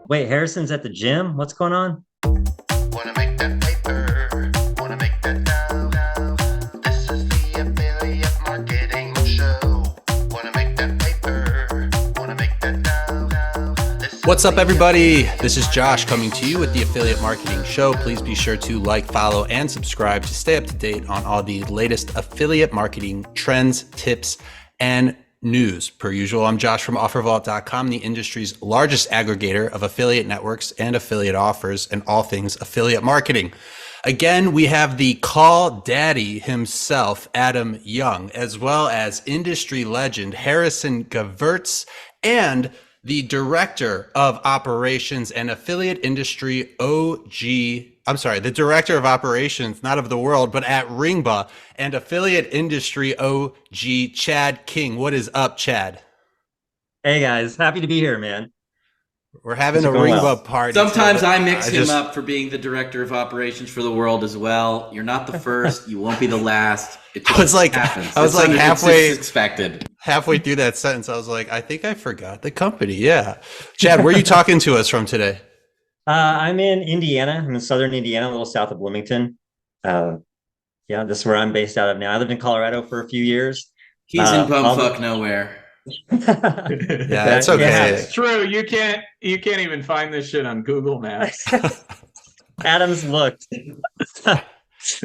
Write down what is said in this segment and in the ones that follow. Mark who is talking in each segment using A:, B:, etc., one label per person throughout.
A: Wait, Harrison's at the gym? What's going on?
B: Wanna make that paper, wanna make that now. This is the affiliate marketing show. Wanna make that paper, wanna make that now.
C: What's up, everybody? This is Josh coming to you with the Affiliate Marketing Show. Please be sure to like, follow, and subscribe to stay up to date on all the latest affiliate marketing trends, tips, and news. Per usual, I'm Josh from OfferVault.com, the industry's largest aggregator of affiliate networks and affiliate offers and all things affiliate marketing. Again, we have the call daddy himself, Adam Young, as well as industry legend Harrison Gevirtz and the director of operations and affiliate industry the director of operations, not of the world, but at Ringba and affiliate industry OG, Chad King. What is up, Chad?
A: Hey guys, happy to be here, man.
C: We're having a
A: going
C: Ringba
A: well?
C: party.
D: Sometimes I mix him up for being the director of operations for the world as well. You're not the first. You won't be the last. It just happens.
C: I was like
D: it's expected.
C: Halfway through that sentence, I was like, I think I forgot the company. Yeah. Chad, where are you talking to us from today?
A: I'm in Indiana. I'm in southern Indiana, a little south of Bloomington. Yeah, this is where I'm based out of now. I lived in Colorado for a few years.
D: He's in bumfuck nowhere.
C: Yeah, that's okay.
A: Yeah.
E: It's true. You can't even find this shit on Google Maps.
A: Adam's looked.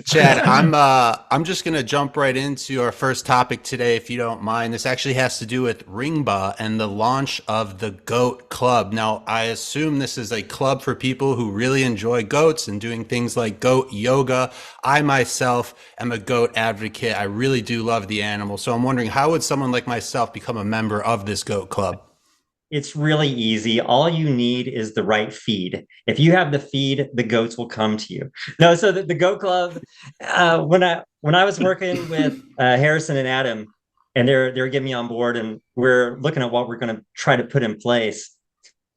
C: Chad, I'm just gonna jump right into our first topic today, if you don't mind. This actually has to do with Ringba and the launch of the Goat Club. Now, I assume this is a club for people who really enjoy goats and doing things like goat yoga. I myself am a goat advocate. I really do love the animal. So I'm wondering, how would someone like myself become a member of this Goat Club?
A: It's really easy. All you need is the right feed. If you have the feed, the goats will come to you. No, so the Goat Club. When I was working with Harrison and Adam, and they're getting me on board, and we're looking at what we're going to try to put in place.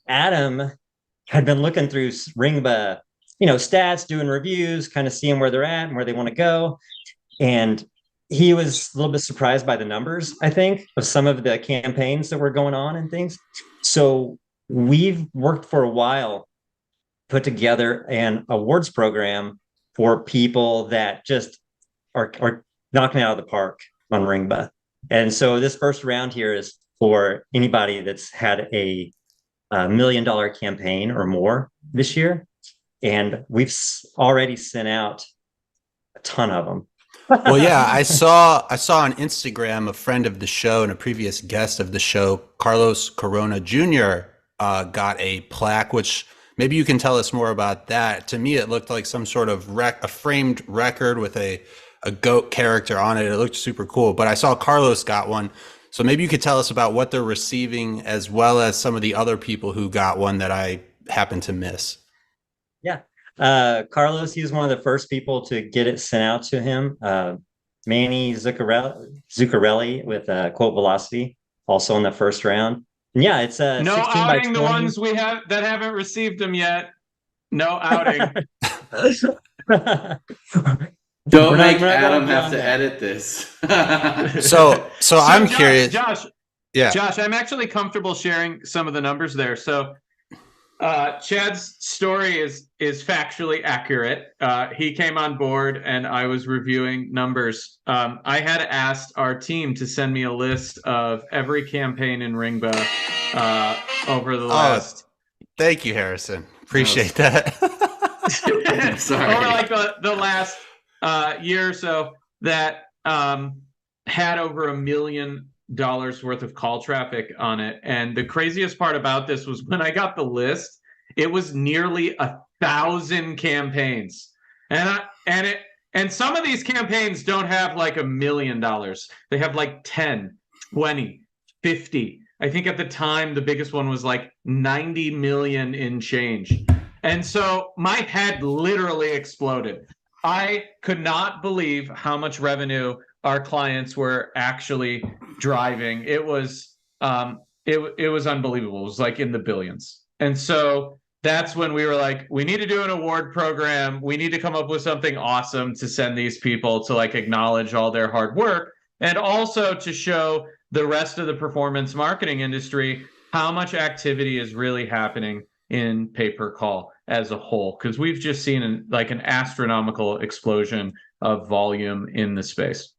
A: Adam had been looking through Ringba, stats, doing reviews, kind of seeing where they're at and where they want to go, and he was a little bit surprised by the numbers, I think, of some of the campaigns that were going on and things. So we've worked for a while, put together an awards program for people that just are knocking it out of the park on Ringba. And so this first round here is for anybody that's had a $1 million campaign or more this year. And we've already sent out a ton of them.
C: Well, yeah, I saw on Instagram a friend of the show and a previous guest of the show, Carlos Corona Jr., got a plaque, which maybe you can tell us more about that. To me, it looked like some sort of a framed record with a goat character on it. It looked super cool, but I saw Carlos got one. So maybe you could tell us about what they're receiving, as well as some of the other people who got one that I happened to miss.
A: Yeah. Carlos, he was one of the first people to get it sent out to him. Manny Zuccarelli with Quote Velocity, also in the first round. And yeah, it's
E: no
A: 16 by
E: outing
A: 20.
E: the ones we have that haven't received them yet. No outing.
D: Don't make Adam have to edit this.
C: So I'm curious.
E: Josh, I'm actually comfortable sharing some of the numbers there. So Chad's story is factually accurate. He came on board and I was reviewing numbers. I had asked our team to send me a list of every campaign in Ringba over the last.
C: Thank you, Harrison. Appreciate that.
D: Sorry.
E: Over like the last year or so that had over $1 million worth of call traffic on it. And the craziest part about this was when I got the list, it was nearly 1,000 campaigns. And some of these campaigns don't have like $1 million. They have like 10, 20, 50. I think at the time the biggest one was like 90 million in change. And so my head literally exploded. I could not believe how much revenue our clients were actually driving. It was it was unbelievable. It was like in the billions. And so that's when we were like, we need to do an award program. We need to come up with something awesome to send these people to like acknowledge all their hard work, and also to show the rest of the performance marketing industry how much activity is really happening in pay-per-call as a whole, because we've just seen an astronomical explosion of volume in the space.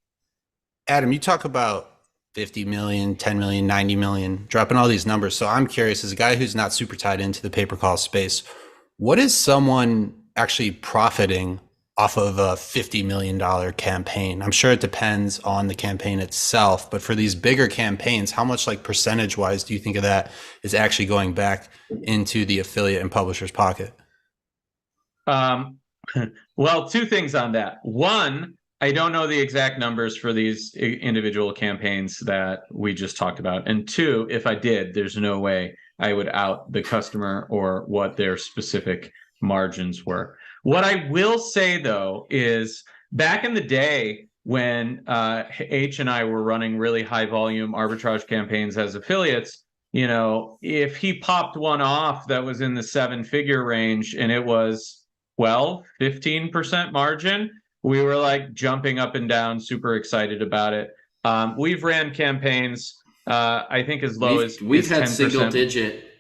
C: Adam, you talk about 50 million, 10 million, 90 million, dropping all these numbers. So I'm curious, as a guy who's not super tied into the pay-per-call space, what is someone actually profiting off of a $50 million campaign? I'm sure it depends on the campaign itself, but for these bigger campaigns, how much, like, percentage wise do you think of that is actually going back into the affiliate and publisher's pocket?
E: Well, two things on that. One, I don't know the exact numbers for these individual campaigns that we just talked about. And two, if I did, there's no way I would out the customer or what their specific margins were. What I will say, though, is back in the day when H and I were running really high volume arbitrage campaigns as affiliates, you know, if he popped one off that was in the 7-figure range and it was 12-15% margin, we were like jumping up and down, super excited about it. We've ran campaigns, I think, as low as
D: we've had
E: 10%.
D: single digit.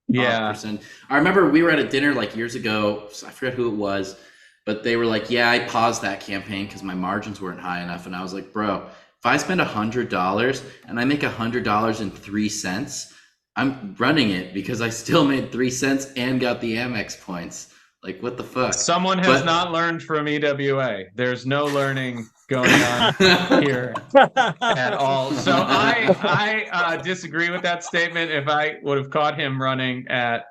E: Yeah.
D: Percent. I remember we were at a dinner like years ago. I forget who it was, but they were like, yeah, I paused that campaign because my margins weren't high enough. And I was like, bro, if I spend $100 and I make $100.03, I'm running it because I still made 3 cents and got the Amex points. Like, what the fuck?
E: Someone has not learned from EWA. There's no learning going on here at all. So I disagree with that statement. If I would have caught him running at...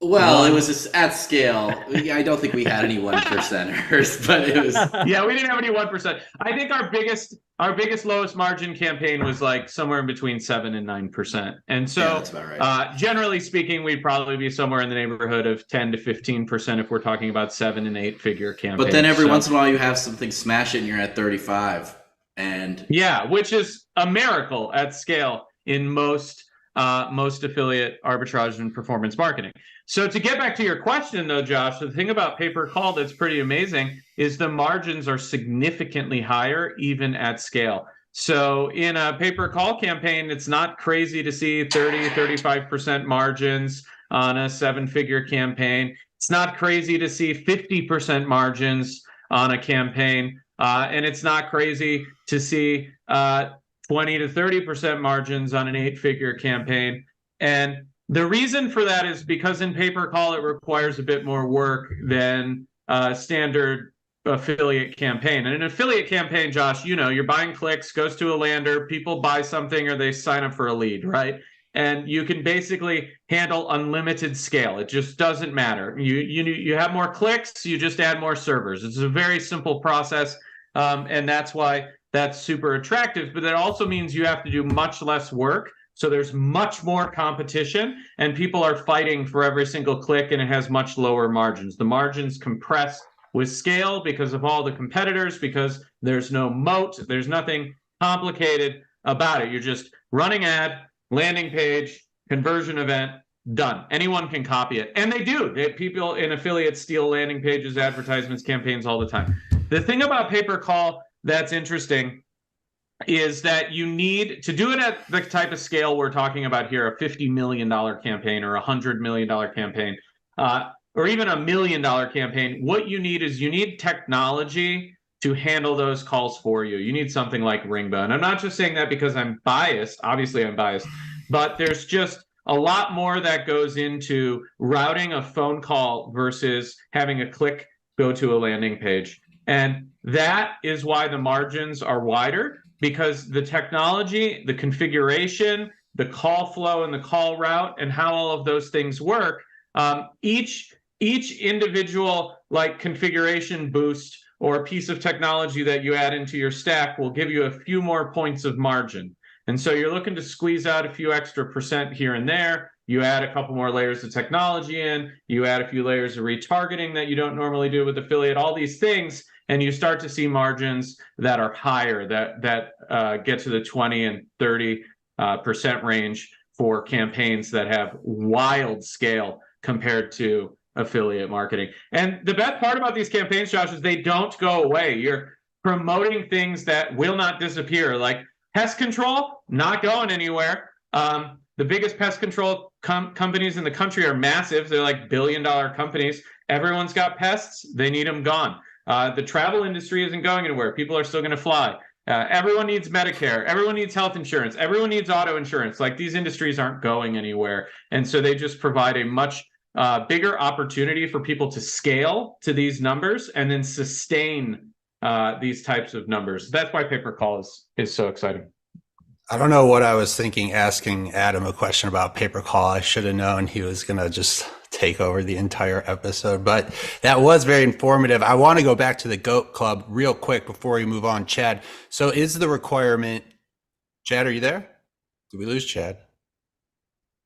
D: Well, it was just at scale. I don't think we had any 1%ers, but it was...
E: Yeah, we didn't have any 1%. I think our biggest lowest margin campaign was like somewhere in between 7 and 9%. And so
D: yeah, that's about right.
E: Generally speaking, we'd probably be somewhere in the neighborhood of 10 to 15% if we're talking about 7 and 8 figure campaigns.
D: But then every once in a while you have something smash it and you're at 35. And
E: yeah, which is a miracle at scale in most affiliate arbitrage and performance marketing. So to get back to your question, though, Josh, the thing about pay-per-call that's pretty amazing is the margins are significantly higher even at scale. So in a pay-per-call campaign, it's not crazy to see 30-35% margins on a 7-figure campaign. It's not crazy to see 50% margins on a campaign. And it's not crazy to see 20 to 30% margins on an 8-figure campaign. And the reason for that is because in pay-per-call, it requires a bit more work than a standard affiliate campaign. And an affiliate campaign, Josh, you know, you're buying clicks, goes to a lander, people buy something or they sign up for a lead, right? And you can basically handle unlimited scale. It just doesn't matter. You have more clicks, you just add more servers. It's a very simple process. And that's why that's super attractive. But that also means you have to do much less work. So there's much more competition and people are fighting for every single click and it has much lower margins. The margins compress with scale because of all the competitors, because there's no moat. There's nothing complicated about it. You're just running ad, landing page, conversion event, done. Anyone can copy it. And they do. People in affiliates steal landing pages, advertisements, campaigns all the time. The thing about pay-per-call that's interesting is that you need to do it at the type of scale we're talking about here, a $50 million campaign or a $100 million campaign, or even a $1 million campaign. What you need is you need technology to handle those calls for you. You need something like Ringba. And I'm not just saying that because I'm biased. Obviously, I'm biased. But there's just a lot more that goes into routing a phone call versus having a click go to a landing page. And that is why the margins are wider, because the technology, the configuration, the call flow and the call route and how all of those things work, each individual like configuration boost or piece of technology that you add into your stack will give you a few more points of margin. And so you're looking to squeeze out a few extra percent here and there. You add a couple more layers of technology in, you add a few layers of retargeting that you don't normally do with affiliate, all these things, and you start to see margins that are higher, that get to the 20 and 30% range for campaigns that have wild scale compared to affiliate marketing. And the best part about these campaigns, Josh, is they don't go away. You're promoting things that will not disappear, like pest control, not going anywhere. The biggest pest control companies in the country are massive. They're like billion-dollar companies. Everyone's got pests. They need them gone. The travel industry isn't going anywhere. People are still going to fly. Everyone needs Medicare. Everyone needs health insurance. Everyone needs auto insurance. Like, these industries aren't going anywhere. And so they just provide a much bigger opportunity for people to scale to these numbers and then sustain these types of numbers. That's why pay-per-call is so exciting.
C: I don't know what I was thinking asking Adam a question about pay-per-call. I should have known he was going to just take over the entire episode, but that was very informative. I want to go back to the GOAT Club real quick before we move on. Chad, so is the requirement, Chad, are you there? Did we lose Chad?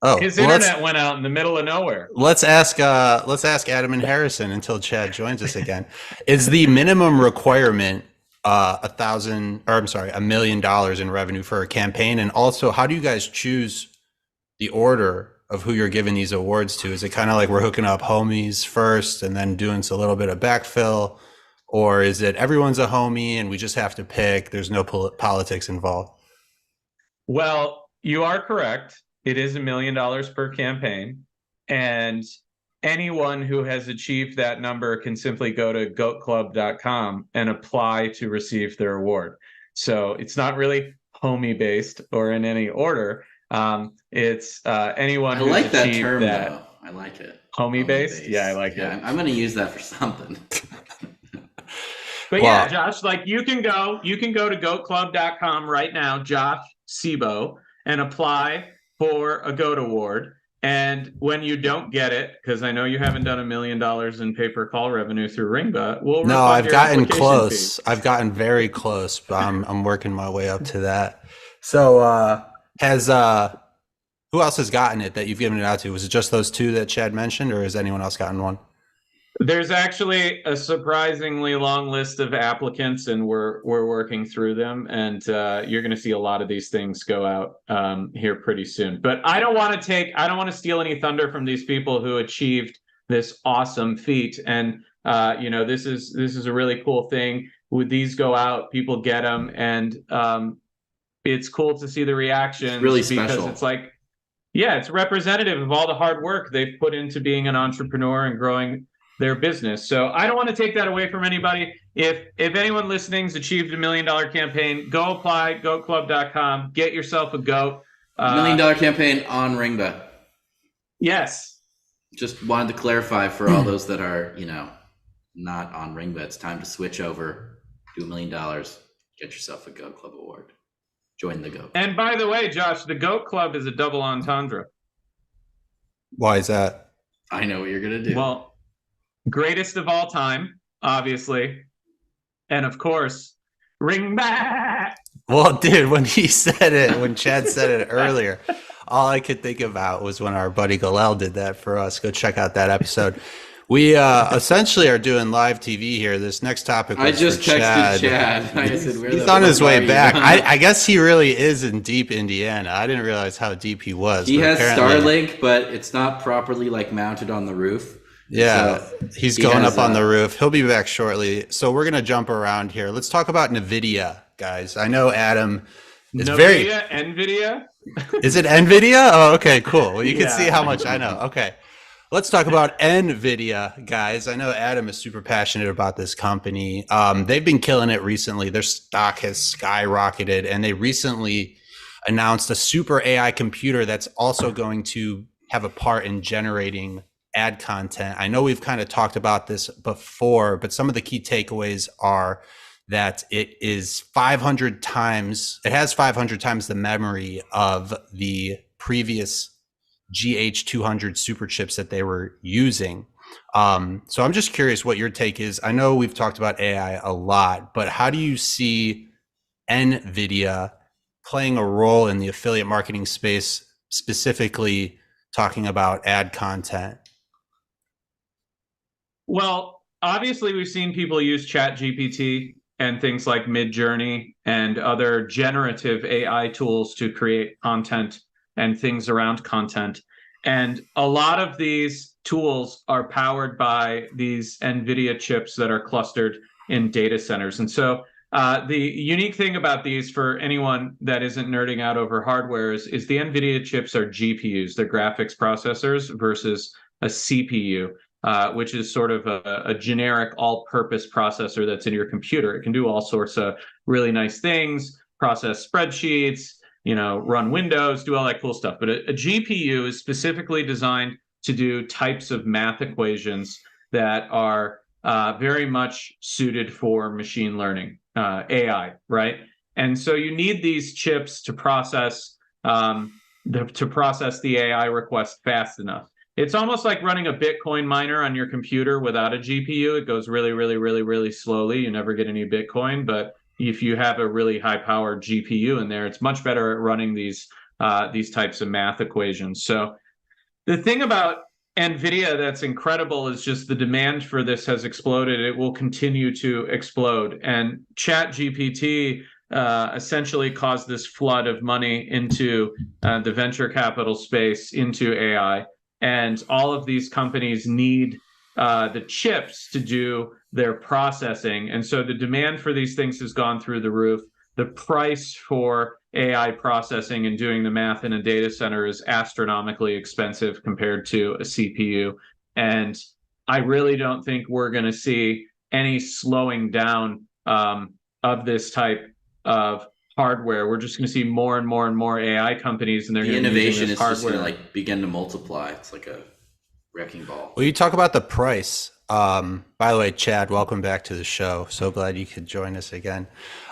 C: Oh,
E: his internet went out in the middle of nowhere.
C: Let's ask Adam and Harrison until Chad joins us again. Is the minimum requirement $1 million in revenue for a campaign? And also, how do you guys choose the order of who you're giving these awards to? Is it kind of like we're hooking up homies first and then doing a little bit of backfill? Or is it everyone's a homie and we just have to pick, there's no politics involved?
E: Well, you are correct. It is $1 million per campaign. And anyone who has achieved that number can simply go to goatclub.com and apply to receive their award. So it's not really homie based or in any order. It's anyone who's
D: like that
E: achieved
D: term,
E: that.
D: though. I like it.
E: Homie based? Yeah, I like it.
D: I'm going to use that for something.
E: But yeah, Josh, like you can go to goatclub.com right now, Josh Sebo, and apply for a GOAT award. And when you don't get it, because I know you haven't done $1 million in pay-per-call revenue through Ringba,
C: no, I've gotten close. I've gotten very close, but I'm working my way up to that. So who else has gotten it that you've given it out to? Was it just those two that Chad mentioned, or has anyone else gotten one?
E: There's actually a surprisingly long list of applicants, and we're working through them. And you're going to see a lot of these things go out here pretty soon. But I don't want to steal any thunder from these people who achieved this awesome feat. And this is a really cool thing. When these go out, people get them, and it's cool to see the reactions.
D: It's really special
E: because it's like, yeah, it's representative of all the hard work they've put into being an entrepreneur and growing their business. So I don't want to take that away from anybody. If anyone listening's achieved $1 million campaign, go apply, goatclub.com, get yourself a GOAT.
D: $1 million campaign on Ringba.
E: Yes.
D: Just wanted to clarify for all those that are, not on Ringba. It's time to switch over, do $1 million, get yourself a GOAT Club award. Join the GOAT.
E: And by the way, Josh, the GOAT Club is a double entendre.
C: Why is that?
D: I know what you're going to do.
E: Well, greatest of all time, obviously. And of course, Ringba.
C: Well, dude, when Chad said it earlier, all I could think about was when our buddy Galel did that for us. Go check out that episode. We essentially are doing live TV here. This next topic was
D: I just
C: for
D: texted Chad. I said,
C: he's on his way back. I guess he really is in deep Indiana. I didn't realize how deep he was.
D: He has Starlink, but it's not properly mounted on the roof.
C: Yeah, so he's going up on the roof. He'll be back shortly. So we're going to jump around here. Let's talk about Nvidia, guys. I know Adam is
E: Nvidia?
C: Is it Nvidia? Oh, okay, cool. Well, you can see how much I know. Okay. Let's talk about Nvidia, guys. I know Adam is super passionate about this company. They've been killing it recently. Their stock has skyrocketed, and they recently announced a super AI computer that's also going to have a part in generating ad content. I know we've kind of talked about this before, but some of the key takeaways are that it has 500 times the memory of the previous GH200 super chips that they were using. So I'm just curious what your take is. I know we've talked about AI a lot, but how do you see Nvidia playing a role in the affiliate marketing space, specifically talking about ad content?
E: Well, obviously we've seen people use ChatGPT and things like Midjourney and other generative AI tools to create content and things around content. And a lot of these tools are powered by these NVIDIA chips that are clustered in data centers. And so The unique thing about these, for anyone that isn't nerding out over hardware, is the Nvidia chips are GPUs, they're graphics processors, versus a CPU, which is sort of a generic all-purpose processor that's in your computer. It can do all sorts of really nice things, process spreadsheets, run Windows, do all that cool stuff. But a GPU is specifically designed to do types of math equations that are very much suited for machine learning, AI, right? And so you need these chips to process the AI request fast enough. It's almost like running a Bitcoin miner on your computer without a GPU. It goes really, really, really, really slowly. You never get any Bitcoin, but if you have a really high-powered GPU in there, it's much better at running these types of math equations. So the thing about Nvidia that's incredible is just the demand for this has exploded. It will continue to explode. And ChatGPT essentially caused this flood of money into the venture capital space, into AI. And all of these companies need the chips to do their processing. And so the demand for these things has gone through the roof. The price for AI processing and doing the math in a data center is astronomically expensive compared to a CPU. And I really don't think we're going to see any slowing down of this type of hardware. We're just going to see more and more and more AI companies, and they're
D: The
E: going to be
D: innovation
E: using
D: is
E: this
D: just going
E: hardware.
D: to begin to multiply. It's like a wrecking ball.
C: Well, you talk about the price. By the way, Chad, welcome back to the show. So glad you could join us again.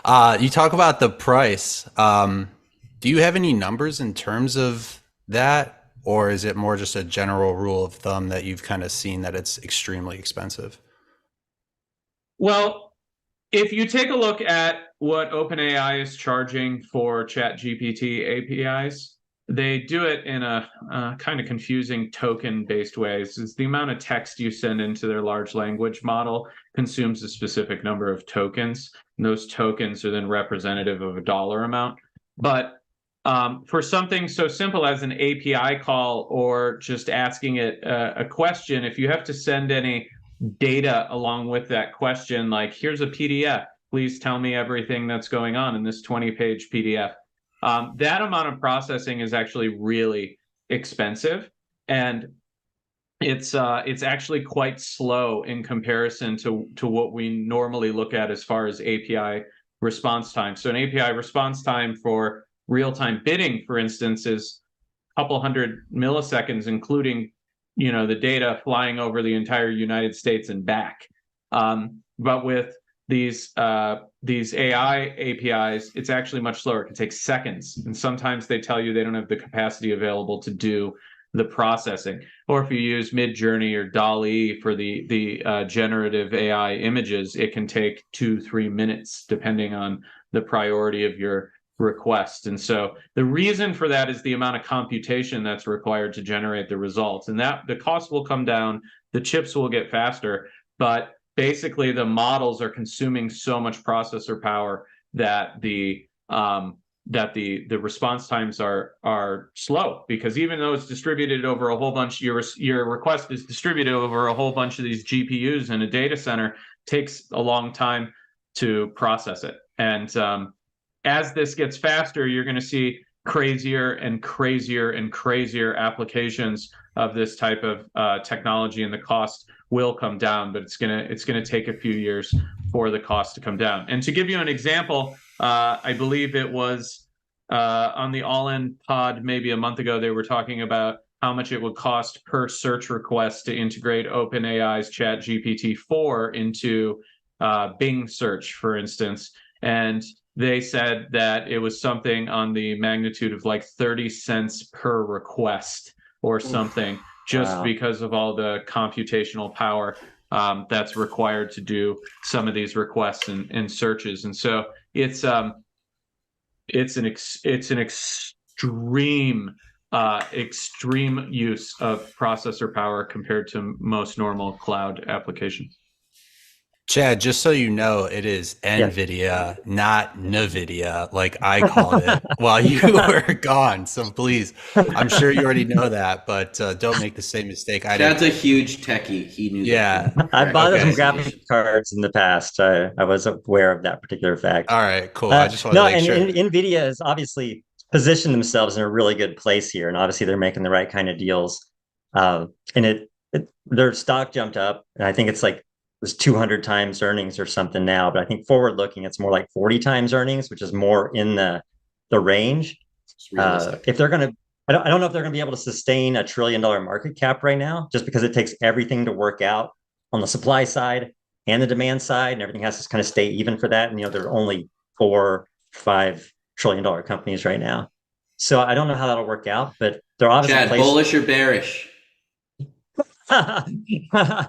C: You talk about the price. Do you have any numbers in terms of that, or is it more just a general rule of thumb that you've kind of seen that it's extremely expensive?
E: Well, if you take a look at what OpenAI is charging for ChatGPT APIs, they do it in a kind of confusing token-based ways. It's the amount of text you send into their large language model consumes a specific number of tokens, and those tokens are then representative of a dollar amount. But for something so simple as an API call or just asking it a question, if you have to send any data along with that question, like, here's a PDF, please tell me everything that's going on in this 20-page PDF. That amount of processing is actually really expensive, and it's actually quite slow in comparison to what we normally look at as far as API response time. So an API response time for real-time bidding, for instance, is a couple hundred milliseconds, including the data flying over the entire United States and back. But with these AI APIs, it's actually much slower. It can take seconds, and sometimes they tell you they don't have the capacity available to do the processing. Or if you use Midjourney or DALL-E for the generative AI images, it can take 2-3 minutes, depending on the priority of your request. And so the reason for that is the amount of computation that's required to generate the results, and that the cost will come down, the chips will get faster, but basically the models are consuming so much processor power that the response times are slow, because even though it's distributed over a whole bunch, your request is distributed over a whole bunch of these GPUs in a data center, it takes a long time to process it. And as this gets faster, you're going to see crazier and crazier and crazier applications of this type of technology, and the cost will come down, but it's gonna take a few years for the cost to come down. And to give you an example, I believe it was on the All In pod maybe a month ago, they were talking about how much it would cost per search request to integrate OpenAI's ChatGPT-4 into Bing search, for instance. And they said that it was something on the magnitude of like 30 cents per request or something, just
A: wow.
E: because of all the computational power that's required to do some of these requests and searches. And so it's an extreme use of processor power compared to most normal cloud applications.
C: Chad, just so you know, it is
A: Yeah.
C: Nvidia, not Nvidia, like I called it while you were gone. So please, I'm sure you already know that, but don't make the same mistake I did.
D: Chad's a huge techie. He knew
C: Yeah.
D: the
A: I
D: correct
A: bought some
C: Okay.
A: graphic
D: pronunciation.
A: cards in the past. I was aware of that particular fact.
C: All right. Cool. I just wanted to
A: No,
C: make
A: and
C: sure.
A: Nvidia has obviously positioned themselves in a really good place here, and obviously they're making the right kind of deals. And their stock jumped up, and I think it's like it was 200 times earnings or something now. But I think forward looking, it's more like 40 times earnings, which is more in the range.
D: It's realistic.
A: If they're going to, I don't know if they're going to be able to sustain $1 trillion market cap right now, just because it takes everything to work out on the supply side and the demand side, and everything has to kind of stay even for that. And there are only 4, 5 trillion-dollar companies right now, so I don't know how that'll work out. But they're obviously
D: Chad,
A: placed.
D: bullish or bearish?
A: I think
C: I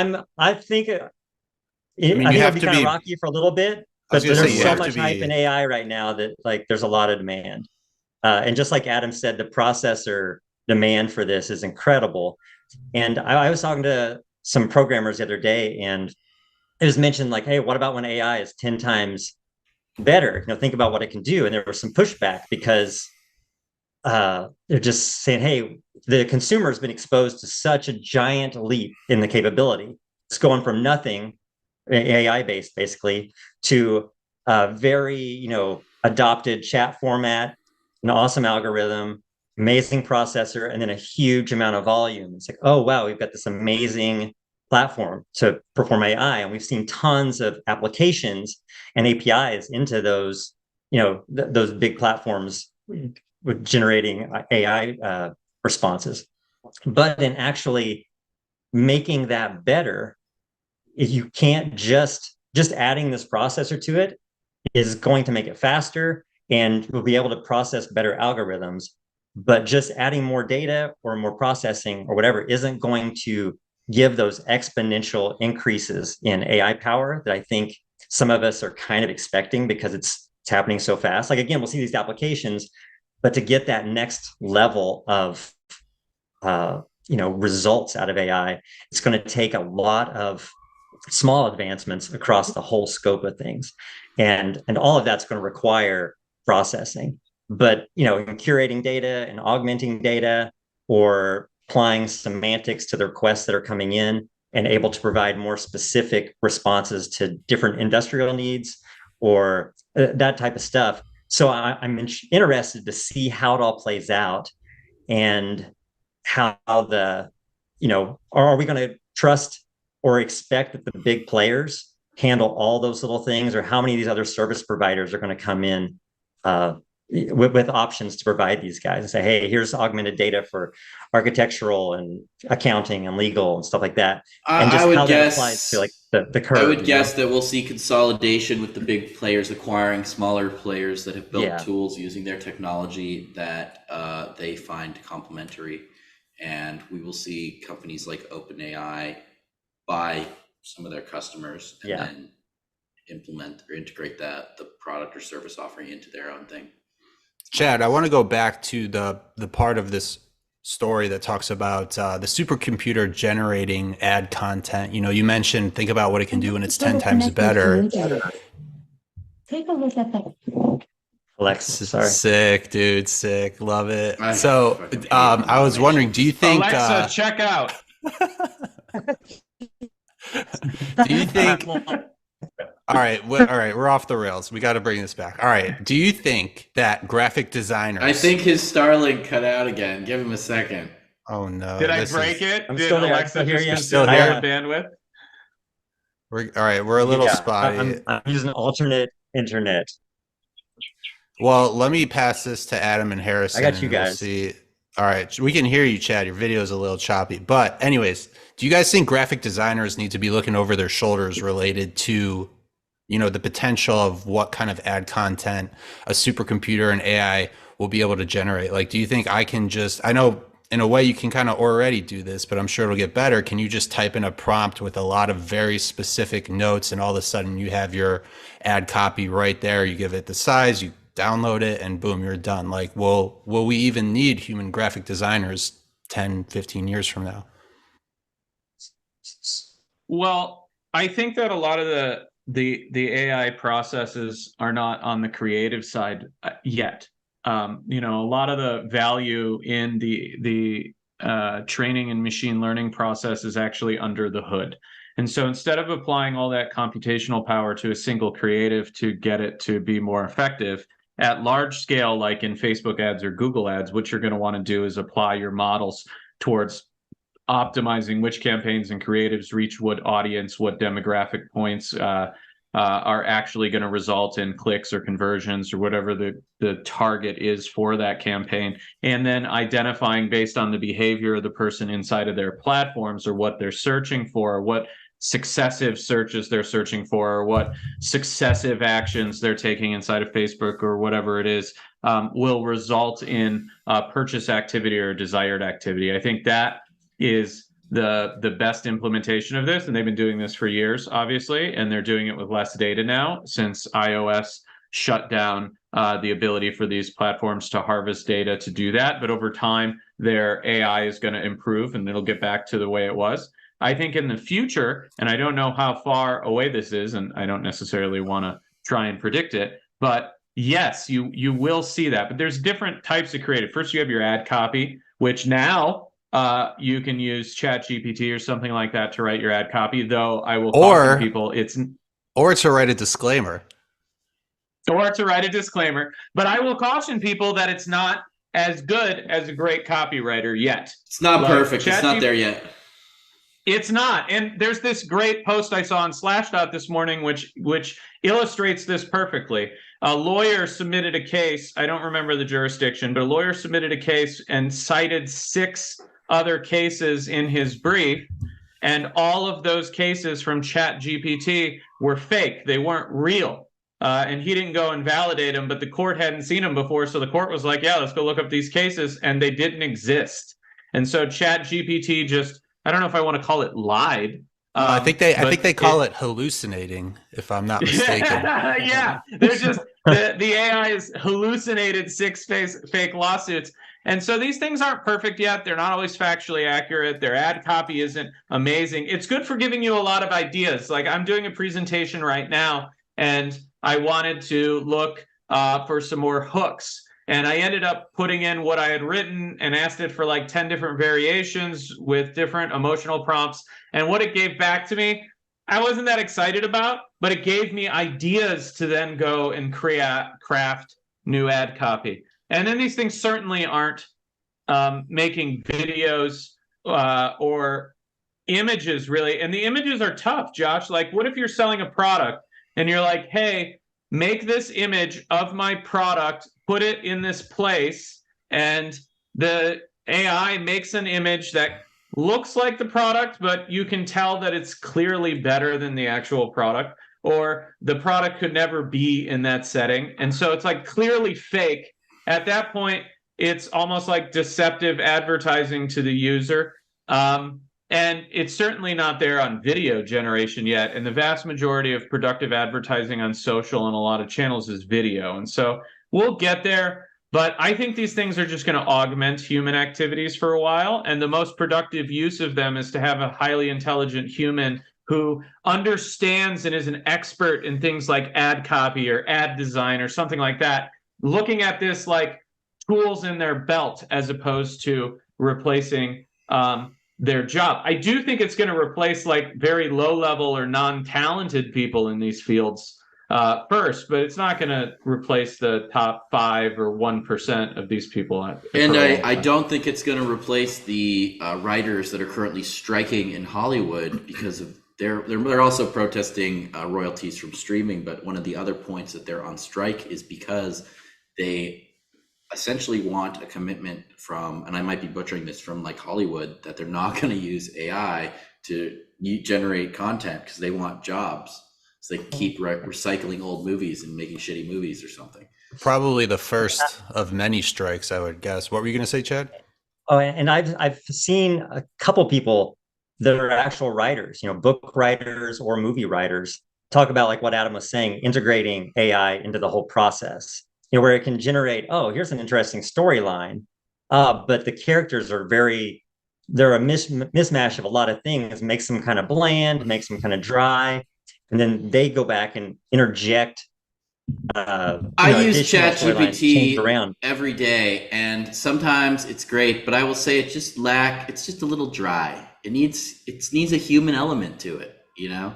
C: mean,
A: I
C: you
A: think it'll
C: have
A: be
C: to
A: kind of
C: be,
A: rocky for a little bit,
C: I was
A: but
C: going to say,
A: there's
C: you
A: so
C: have to
A: much hype in
C: be,
A: AI right now that like there's a lot of demand. And just like Adam said, the processor demand for this is incredible. And I was talking to some programmers the other day, and it was mentioned like, hey, what about when AI is 10 times better? Think about what it can do. And there was some pushback because they're just saying, hey, the consumer has been exposed to such a giant leap in the capability. It's going from nothing, AI based basically, to a very, adopted chat format, an awesome algorithm, amazing processor, and then a huge amount of volume. It's like, oh, wow, we've got this amazing platform to perform AI. And we've seen tons of applications and APIs into those, those big platforms with generating AI responses. But in actually making that better, you can't just adding this processor to it is going to make it faster, and we'll be able to process better algorithms. But just adding more data or more processing or whatever isn't going to give those exponential increases in AI power that I think some of us are kind of expecting because it's happening so fast. Like again, we'll see these applications, but to get that next level of results out of AI, it's going to take a lot of small advancements across the whole scope of things, and all of that's going to require processing. But in curating data and augmenting data, or applying semantics to the requests that are coming in and able to provide more specific responses to different industrial needs, or that type of stuff. So I'm interested to see how it all plays out, and how are we going to trust or expect that the big players handle all those little things, or how many of these other service providers are going to come in with options to provide these guys and say, hey, here's augmented data for architectural and accounting and legal and stuff like that, and
D: I
A: just how
D: would
A: that applies to like
D: guess.
A: the
D: I
A: curve.
D: would guess that we'll see consolidation with the big players acquiring smaller players that have built
A: Yeah.
D: tools using their technology that they find complementary, and we will see companies like OpenAI buy some of their customers and
A: Yeah.
D: then implement or integrate the product or service offering into their own thing.
C: Chad, I want to go back to the part of this story that talks about the supercomputer generating ad content. You mentioned, think about what it can do when it's 10 times better.
F: Take a look at that.
A: Alexa, sorry.
C: Sick, dude, sick, love it.
D: I
C: So
D: fucking hate
C: I was wondering, do you think
E: Alexa, check out.
C: do you think all right, we're off the rails. We got to bring this back. All right, do you think that graphic designers,
D: I think his Starlink cut out again. Give him a second.
C: oh no,
E: Did I break it?
A: I'm
E: Did
A: still there.
E: Alexa
A: I hear
E: just
A: you.
E: consume
C: Still
E: all
C: here?
E: the bandwidth?
C: all right, we're a little
A: Yeah,
C: spotty.
A: I'm using alternate internet.
C: Well, let me pass this to Adam and Harrison.
A: I got you
C: and we'll
A: guys.
C: see. All right, we can hear you, Chad. Your video is a little choppy, but anyways, do you guys think graphic designers need to be looking over their shoulders related to, the potential of what kind of ad content a supercomputer and AI will be able to generate? Like, do you think I know in a way you can kind of already do this, but I'm sure it'll get better. Can you just type in a prompt with a lot of very specific notes, and all of a sudden you have your ad copy right there? You give it the size, you download it, and boom, you're done. Like, will we even need human graphic designers 10, 15 years from now?
E: Well, I think that a lot of the AI processes are not on the creative side yet. You know, a lot of the value in the training and machine learning process is actually under the hood. And so instead of applying all that computational power to a single creative to get it to be more effective at large scale, like in Facebook ads or Google ads, what you're going to want to do is apply your models towards optimizing which campaigns and creatives reach what audience, what demographic points are actually going to result in clicks or conversions or whatever the target is for that campaign. And then identifying based on the behavior of the person inside of their platforms or what they're searching for, or what successive searches they're searching for, or what successive actions they're taking inside of Facebook or whatever it is, will result in purchase activity or desired activity. I think that is the best implementation of this, and they've been doing this for years, obviously, and they're doing it with less data now since iOS shut down the ability for these platforms to harvest data to do that. But over time, their AI is going to improve, and it'll get back to the way it was. I think in the future, and I don't know how far away this is, and I don't necessarily want to try and predict it, but yes, you will see that. But there's different types of creative. First, you have your ad copy, which now you can use ChatGPT or something like that to write your ad copy, though I will caution people
C: or to write a disclaimer.
E: But I will caution people that it's not as good as a great copywriter yet.
D: It's not perfect. It's not there yet.
E: It's not. And there's this great post I saw on Slashdot this morning, which illustrates this perfectly. A lawyer submitted a case. I don't remember the jurisdiction, but a lawyer submitted a case and cited 6 other cases in his brief. And all of those cases from ChatGPT were fake. They weren't real. And he didn't go and validate them, but the court hadn't seen them before. So the court was like, yeah, let's go look up these cases. And they didn't exist. And so ChatGPT just, I don't know if I want to call it lied.
C: I think they call it hallucinating, if I'm not mistaken.
E: Yeah, there's just the AI has hallucinated 6 fake lawsuits. And so these things aren't perfect yet. They're not always factually accurate. Their ad copy isn't amazing. It's good for giving you a lot of ideas. Like I'm doing a presentation right now, and I wanted to look for some more hooks. And I ended up putting in what I had written and asked it for like 10 different variations with different emotional prompts. And what it gave back to me, I wasn't that excited about, but it gave me ideas to then go and craft new ad copy. And then these things certainly aren't making videos or images really. And the images are tough, Josh. Like what if you're selling a product and you're like, hey, make this image of my product, put it in this place, and the AI makes an image that looks like the product, but you can tell that it's clearly better than the actual product, or the product could never be in that setting. And so it's like clearly fake. At that point, it's almost like deceptive advertising to the user. And it's certainly not there on video generation yet. And the vast majority of productive advertising on social and a lot of channels is video. And so we'll get there. But I think these things are just going to augment human activities for a while. And the most productive use of them is to have a highly intelligent human who understands and is an expert in things like ad copy or ad design or something like that, looking at this like tools in their belt as opposed to replacing their job. I do think it's going to replace like very low level or non-talented people in these fields first, but it's not going to replace the top 5 or 1% of these people.
D: And I don't think it's going to replace the writers that are currently striking in Hollywood because of they're also protesting royalties from streaming. But one of the other points that they're on strike is because they essentially want a commitment from, and I might be butchering this, from like Hollywood, that they're not going to use AI to generate content because they want jobs. So they keep recycling old movies and making shitty movies or something.
C: Probably the first of many strikes, I would guess. What were you going to say, Chad?
A: Oh, and I've seen a couple people that are actual writers, book writers or movie writers, talk about like what Adam was saying, integrating AI into the whole process, where it can generate, oh, here's an interesting storyline, but the characters are very they're a mismatch of a lot of things, makes them kind of bland, makes them kind of dry, and then they go back and interject
D: I use
A: additional storylines to change
D: ChatGPT
A: around.
D: every day, and sometimes it's great, but I will say it's just a little dry. It needs a human element to it, you know.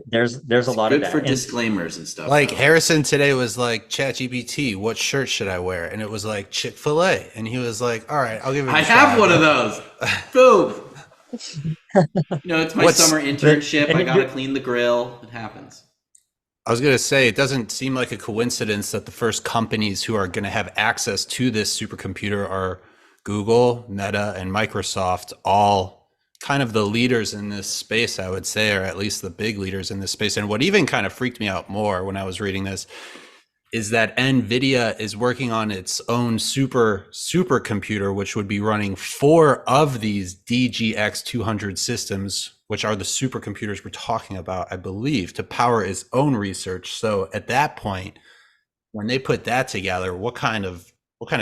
A: There's a
D: It's
A: lot of
D: good
A: that.
D: for
A: And
D: disclaimers and stuff.
C: Like
D: though.
C: Harrison today was like, ChatGPT, what shirt should I wear? And it was like Chick-fil-A. And he was like, all right, I'll give it a
D: I
C: try.
D: have one of those. Boom. It's my
C: What's-
D: summer internship.
A: and
D: I gotta
A: you're-
D: clean the grill. It happens.
C: I was going to say, it doesn't seem like a coincidence that the first companies who are going to have access to this supercomputer are Google, Meta, and Microsoft, all kind of the leaders in this space, I would say, or at least the big leaders in this space. And what even kind of freaked me out more when I was reading this is that Nvidia is working on its own supercomputer, which would be running 4 of these DGX 200 systems, which are the supercomputers we're talking about, I believe, to power its own research. So at that point, when they put that together, what kind of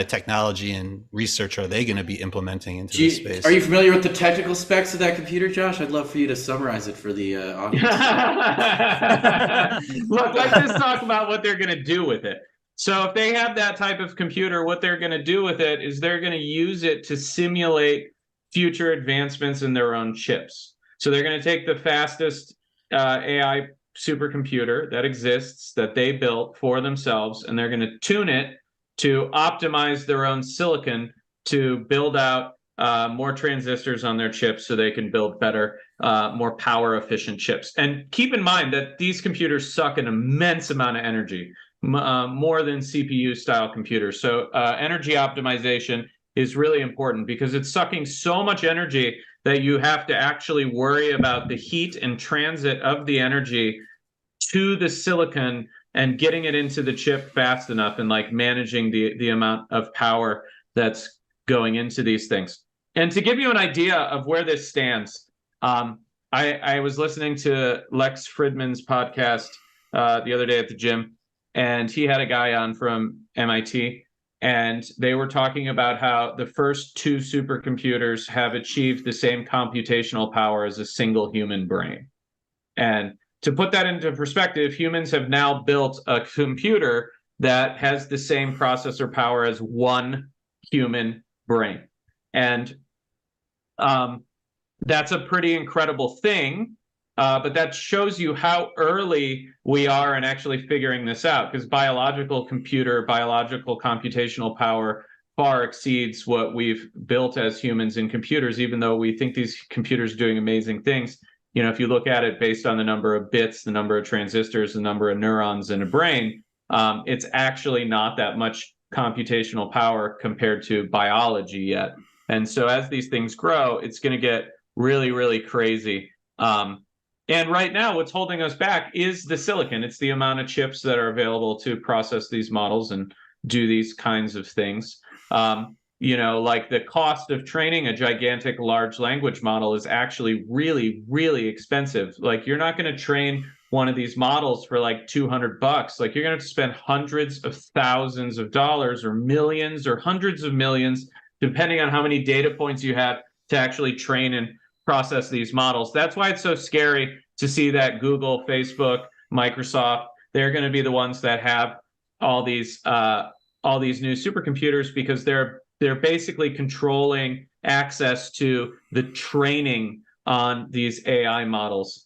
C: technology and research are they going to be implementing into this space?
D: Are you familiar with the technical specs of that computer, Josh? I'd love for you to summarize it for the audience.
E: Look, let's just talk about what they're going to do with it. So if they have that type of computer, what they're going to do with it is they're going to use it to simulate future advancements in their own chips. So they're going to take the fastest AI supercomputer that exists, that they built for themselves, and they're going to tune it to optimize their own silicon to build out more transistors on their chips so they can build better, more power efficient chips. And keep in mind that these computers suck an immense amount of energy, more than CPU style computers. So energy optimization is really important because it's sucking so much energy that you have to actually worry about the heat and transit of the energy to the silicon and getting it into the chip fast enough and like managing the amount of power that's going into these things. And to give you an idea of where this stands, I was listening to Lex Fridman's podcast the other day at the gym, and he had a guy on from MIT, and they were talking about how the first 2 supercomputers have achieved the same computational power as a single human brain. And to put that into perspective, humans have now built a computer that has the same processor power as one human brain. And that's a pretty incredible thing, but that shows you how early we are in actually figuring this out, because biological computational power far exceeds what we've built as humans in computers, even though we think these computers are doing amazing things. If you look at it based on the number of bits, the number of transistors, the number of neurons in a brain, it's actually not that much computational power compared to biology yet. And so as these things grow, it's going to get really, really crazy. And right now, what's holding us back is the silicon. It's the amount of chips that are available to process these models and do these kinds of things. Like the cost of training a gigantic large language model is actually really, really expensive. Like you're not going to train one of these models for like $200. Like you're going to have to spend hundreds of thousands of dollars or millions or hundreds of millions, depending on how many data points you have to actually train and process these models. That's why it's so scary to see that Google, Facebook, Microsoft, they're going to be the ones that have all these new supercomputers, because they're basically controlling access to the training on these AI models,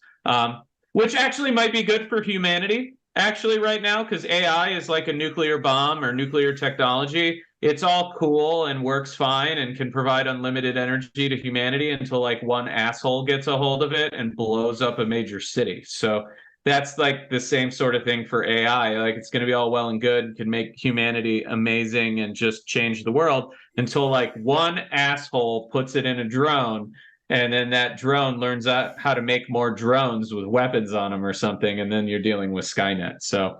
E: which actually might be good for humanity actually right now, because AI is like a nuclear bomb or nuclear technology. It's all cool and works fine and can provide unlimited energy to humanity until like one asshole gets a hold of it and blows up a major city. So that's like the same sort of thing for AI. Like it's going to be all well and good, can make humanity amazing and just change the world, until like one asshole puts it in a drone, and then that drone learns how to make more drones with weapons on them or something, and then you're dealing with Skynet. So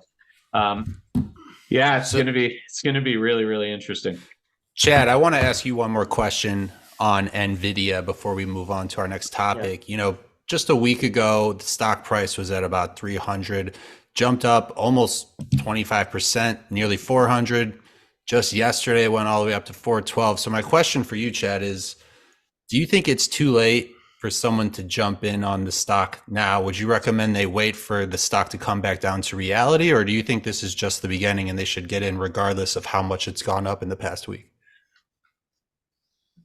E: it's going to be really, really interesting.
C: Chad, I want to ask you one more question on Nvidia before we move on to our next topic.
A: Yeah.
C: Just a week ago, the stock price was at about 300, jumped up almost 25%, nearly 400. Just yesterday, it went all the way up to 412. So my question for you, Chad, is Do you think it's too late for someone to jump in on the stock now? Would you recommend they wait for the stock to come back down to reality, or do you think this is just the beginning and they should get in regardless of how much it's gone up in the past week?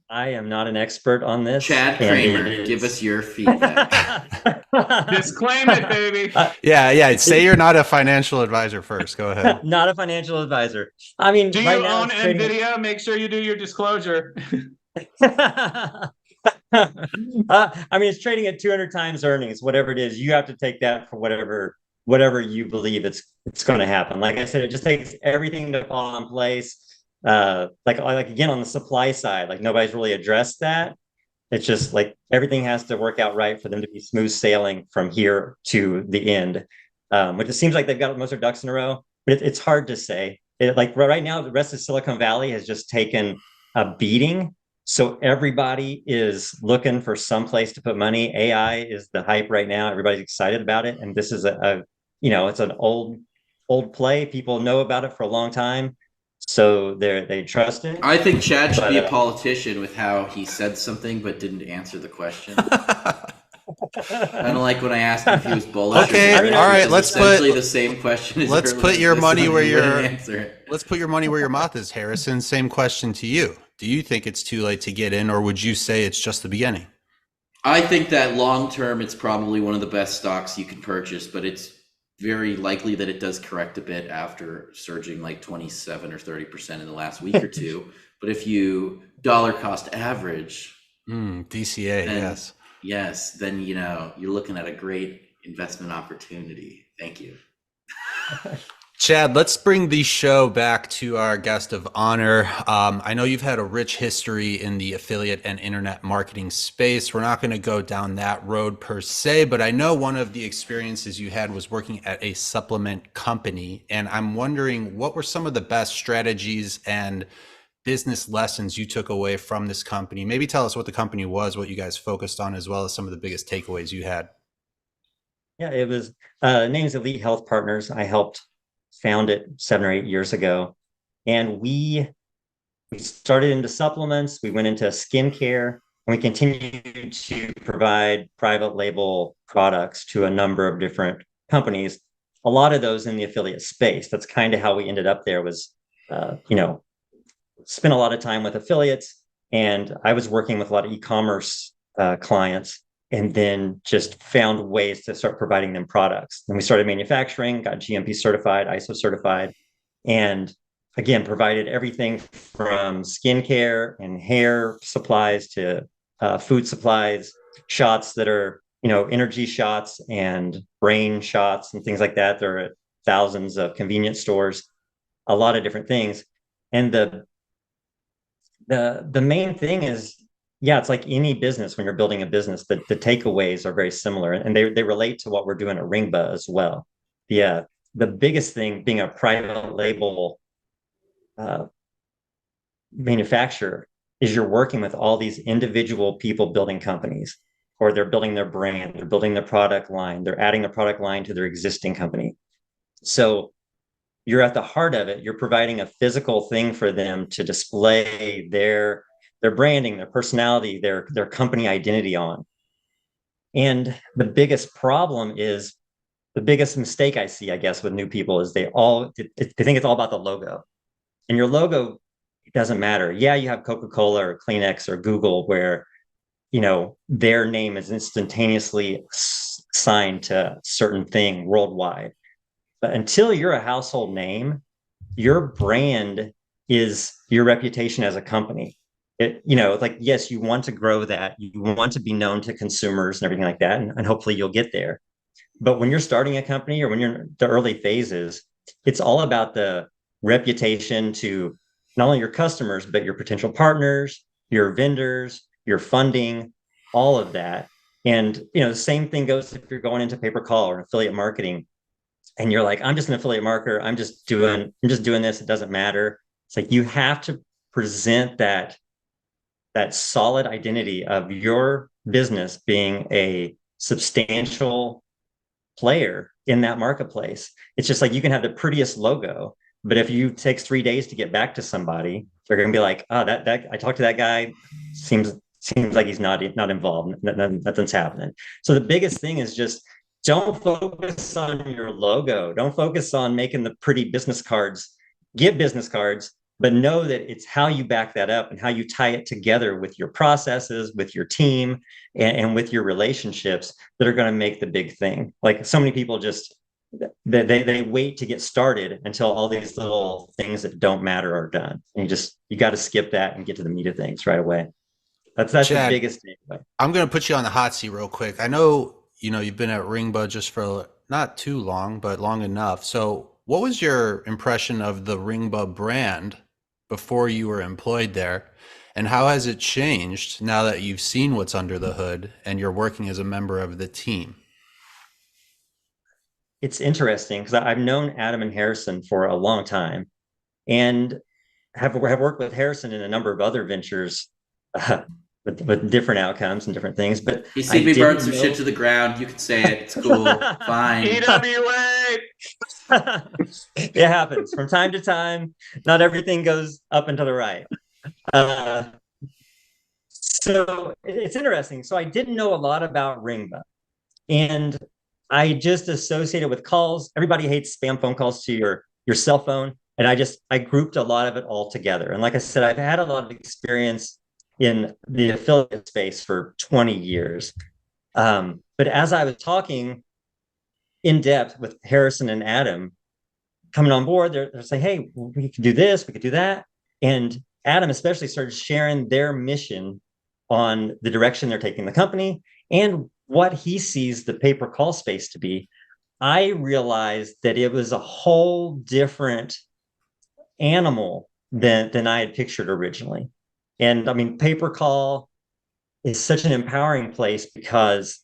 A: I am not an expert on this.
D: Chad
A: and it
D: Kramer,
A: is-
D: give us your feedback.
E: Disclaim it, baby.
C: Yeah. Say you're not a financial advisor first. Go ahead.
A: Not a financial advisor. I mean,
E: Do you
A: right now
E: own
A: it's trading-
E: Nvidia? Make sure you do your disclosure.
A: I mean, it's trading at 200 times earnings, whatever it is. You have to take that for whatever you believe it's going to happen. Like I said, it just takes everything to fall in place. Like again, on the supply side, like nobody's really addressed that. It's just like everything has to work out right for them to be smooth sailing from here to the end. Which it seems like they've got most of their ducks in a row, but it's hard to say. Like right now, the rest of Silicon Valley has just taken a beating. So everybody is looking for some place to put money. AI is the hype right now. Everybody's excited about it. And this is it's an old play. People know about it for a long time. So they trust it.
D: I think Chad should be a politician with how he said something but didn't answer the question. Kind of like when I asked him if he was bullish.
C: Okay,
D: or bearish,
C: all right,
D: which is
C: let's
D: essentially
C: put-
D: the same question. As
C: let's
D: earlier.
C: put your
D: This
C: money
D: one,
C: where
D: he wouldn't
C: your-
D: answer it.
C: Let's put your money where your mouth is, Harrison. Same question to you. Do you think it's too late to get in, or would you say it's just the beginning?
D: I think that long term, it's probably one of the best stocks you can purchase, but it's very likely that it does correct a bit after surging like 27 or 30% in the last week or two. But if you dollar cost average,
C: DCA,
D: then,
C: yes.
D: then you're looking at a great investment opportunity. Thank you.
C: Chad, let's bring the show back to our guest of honor. I know you've had a rich history in the affiliate and internet marketing space. We're not going to go down that road per se, but I know one of the experiences you had was working at a supplement company. And I'm wondering, what were some of the best strategies and business lessons you took away from this company? Maybe tell us what the company was, what you guys focused on, as well as some of the biggest takeaways you had.
A: Yeah, it was name's Elite Health Partners. I helped found it 7 or 8 years ago, and we started into supplements. We went into skincare, and we continued to provide private label products to a number of different companies. A lot of those in the affiliate space. That's kind of how we ended up there. Was spent a lot of time with affiliates, and I was working with a lot of e-commerce clients, and then just found ways to start providing them products. And we started manufacturing, got GMP certified, ISO certified, and again, provided everything from skincare and hair supplies to food supplies, shots that are, energy shots and brain shots and things like that. There are thousands of convenience stores, a lot of different things. And the main thing is, yeah, it's like any business when you're building a business, the takeaways are very similar, and they relate to what we're doing at Ringba as well. Yeah, the biggest thing being a private label manufacturer is you're working with all these individual people building companies, or they're building their brand, they're building their product line, they're adding a product line to their existing company. So you're at the heart of it. You're providing a physical thing for them to display their branding, their personality, their company identity on. And the biggest problem is, the biggest mistake I see, I guess, with new people is they think it's all about the logo. And your logo, it doesn't matter. Yeah, you have Coca-Cola or Kleenex or Google where, their name is instantaneously signed to a certain thing worldwide. But until you're a household name, your brand is your reputation as a company. It's like, yes, you want to grow that. You want to be known to consumers and everything like that. And hopefully you'll get there. But when you're starting a company or when you're in the early phases, it's all about the reputation to not only your customers, but your potential partners, your vendors, your funding, all of that. And, the same thing goes if you're going into pay-per-call or affiliate marketing and you're like, I'm just an affiliate marketer. I'm just doing this. It doesn't matter. It's like, you have to present that solid identity of your business being a substantial player in that marketplace. It's just like, you can have the prettiest logo, but if you takes 3 days to get back to somebody, they're going to be like, oh, that I talked to that guy, seems seems like he's not involved. Nothing's happening. So the biggest thing is just don't focus on your logo. Don't focus on making the pretty business cards. Get business cards, but know that it's how you back that up and how you tie it together with your processes, with your team, and with your relationships that are going to make the big thing. Like so many people just they wait to get started until all these little things that don't matter are done. And you got to skip that and get to the meat of things right away. That's the
C: Chad,
A: biggest takeaway.
C: I'm going to put you on the hot seat real quick. I know, you've been at Ringba just for not too long, but long enough. So what was your impression of the Ringba brand before you were employed there? And how has it changed now that you've seen what's under the hood and you're working as a member of the team?
A: It's interesting because I've known Adam and Harrison for a long time and have worked with Harrison in a number of other ventures with different outcomes and different things. But
D: You see me burn some shit to the ground. You can say it. It's cool. Fine.
E: EWA.
A: It happens from time to time. Not everything goes up and to the right. So it's interesting. So I didn't know a lot about Ringba, and I just associated with calls. Everybody hates spam phone calls to your cell phone, and I grouped a lot of it all together. And like I said, I've had a lot of experience in the affiliate space for 20 years. But as I was talking in depth with Harrison and Adam coming on board, they're saying, hey, we could do this, we could do that. And Adam especially started sharing their mission on the direction they're taking the company and what he sees the pay-per-call space to be. I realized that it was a whole different animal than I had pictured originally. And I mean, pay-per-call is such an empowering place because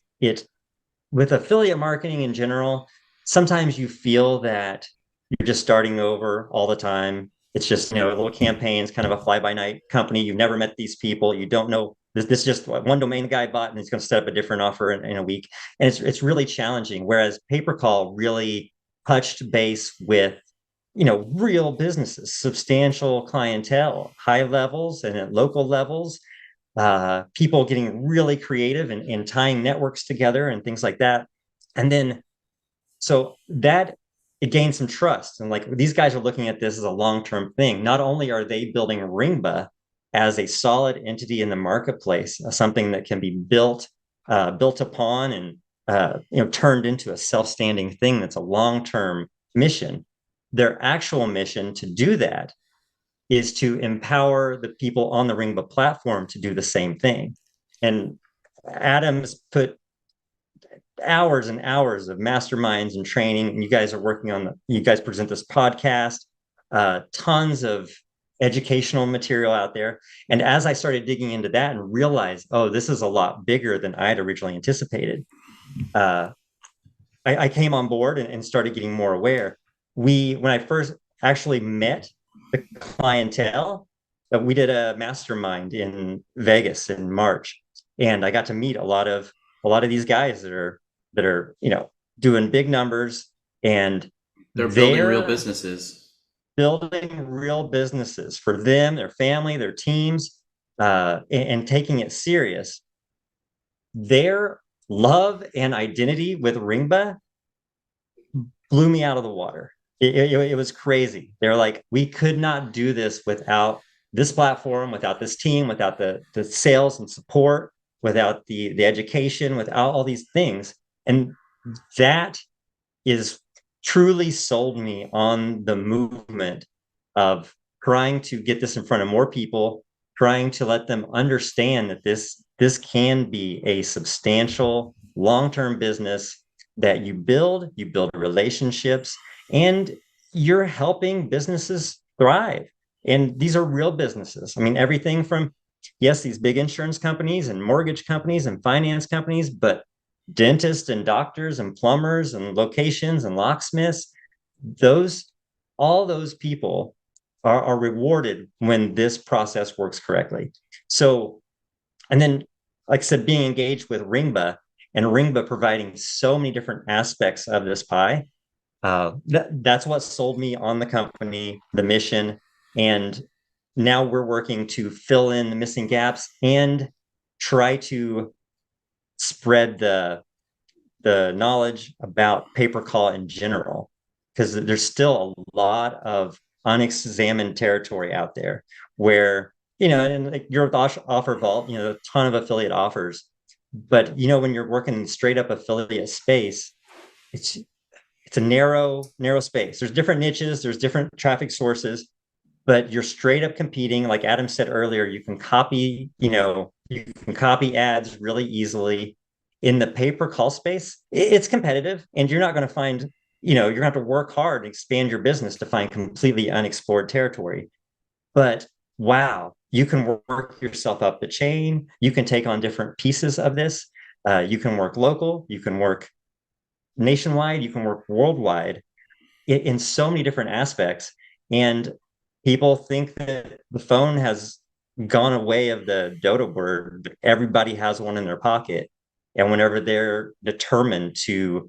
A: with affiliate marketing in general, sometimes you feel that you're just starting over all the time. It's just, little campaigns, kind of a fly-by-night company. You've never met these people. You don't know. This is just one domain guy bought, and he's going to set up a different offer in a week. And it's really challenging. Whereas pay-per-call really touched base with, real businesses, substantial clientele, high levels and at local levels, people getting really creative and tying networks together and things like that. And then, so that it gained some trust. And like these guys are looking at this as a long-term thing. Not only are they building Ringba as a solid entity in the marketplace, something that can be built upon and turned into a self-standing thing that's a long-term mission. Their actual mission to do that is to empower the people on the Ringba platform to do the same thing. And Adam's put hours and hours of masterminds and training, and you guys are working on you guys present this podcast, tons of educational material out there. And as I started digging into that and realized, oh, this is a lot bigger than I had originally anticipated, I came on board and started getting more aware. When I first actually met the clientele, we did a mastermind in Vegas in March, and I got to meet a lot of these guys that are doing big numbers, and
D: they're building real businesses
A: for them, their family, their teams, and taking it serious. Their love and identity with Ringba blew me out of the water. It was crazy. They're like, we could not do this without this platform, without this team, without the sales and support, without the education, without all these things. And that is truly sold me on the movement of trying to get this in front of more people, trying to let them understand that this can be a substantial long-term business that you build relationships, and you're helping businesses thrive. And these are real businesses. I mean, everything from, yes, these big insurance companies and mortgage companies and finance companies, but dentists and doctors and plumbers and locations and locksmiths, all those people are rewarded when this process works correctly. So, and then, like I said, being engaged with Ringba and Ringba providing so many different aspects of this pie, that's what sold me on the company, the mission. And now we're working to fill in the missing gaps and try to spread the knowledge about pay-per-call in general, because there's still a lot of unexamined territory out there where, and like you're with OfferVault, a ton of affiliate offers. But when you're working in straight up affiliate space, it's a narrow space. There's different niches, there's different traffic sources, but you're straight up competing. Like Adam said earlier, you can copy ads really easily. In the pay-per-call space, it's competitive, and you're not going to find, you're going to have to work hard and expand your business to find completely unexplored territory. But wow, you can work yourself up the chain. You can take on different pieces of this. You can work local, you can work nationwide, you can work worldwide in so many different aspects. And people think that the phone has gone away of the dodo bird. Everybody has one in their pocket. And whenever they're determined to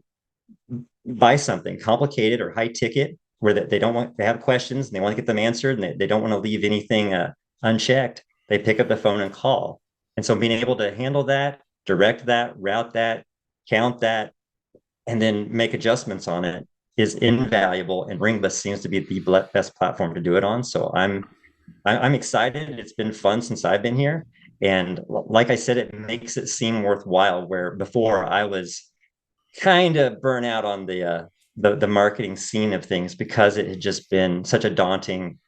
A: buy something complicated or high ticket, where they have questions and they want to get them answered, and they don't want to leave anything unchecked, they pick up the phone and call. And so being able to handle that, direct that, route that, count that, and then make adjustments on it is invaluable. And Ringba seems to be the best platform to do it on. So I'm excited. It's been fun since I've been here. And like I said, it makes it seem worthwhile, where before I was kind of burnt out on the marketing scene of things, because it had just been such a daunting,